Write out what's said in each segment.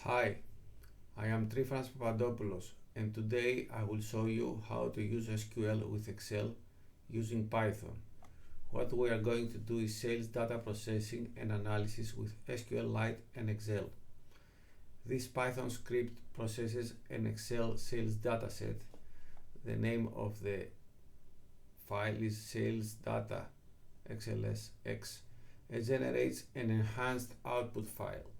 Hi, I am Trifans Papadopoulos, and today I will show you how to use SQL with Excel using Python. What we are going to do is sales data processing and analysis with SQLite and Excel. This Python script processes an Excel sales dataset. The name of the file is sales data XLSX and generates an enhanced output file,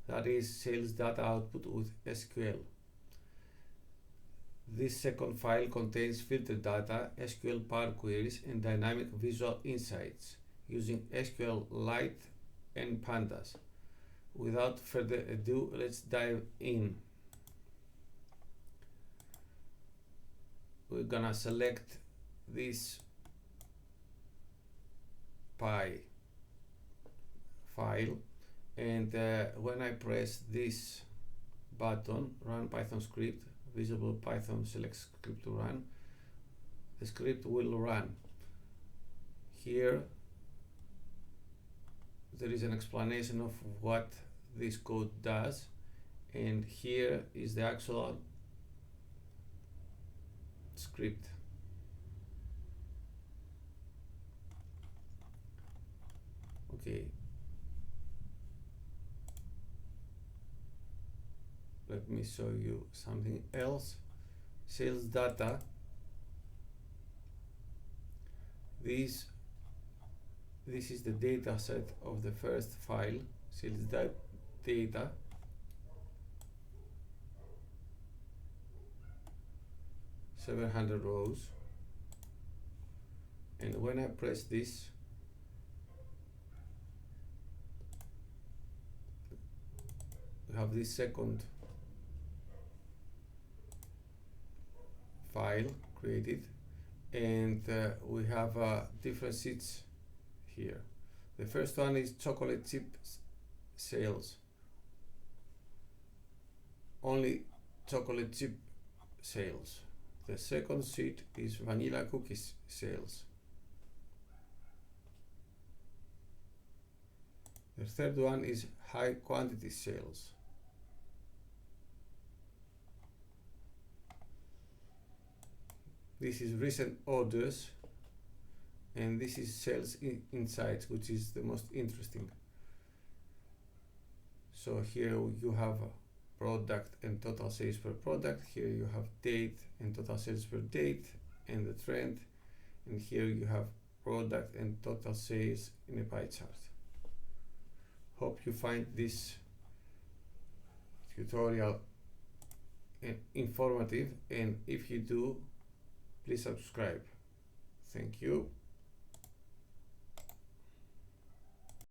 that is sales data output with SQL. This second file contains filtered data, SQL-powered queries, and dynamic visual insights using SQLite and Pandas. Without further ado, let's dive in. We're gonna select this py file, and when I press this button, run Python script, visible Python select script to run, the script will run. Here there is an explanation of what this code does, and here is the actual script. Okay, let me show you something else. Sales data, this is the data set of the first file, sales data, (700 rows), and when I press this, we have this second file created, and we have different sheets here. The first one is chocolate chip sales, only chocolate chip sales. The second sheet is vanilla cookies sales. The third one is high quantity sales. This is recent orders, and this is sales insights, which is the most interesting. So here you have product and total sales per product. Here you have date and total sales per date and the trend, and here you have product and total sales in a pie chart. Hope you find this tutorial informative, and if you do, please subscribe. Thank you.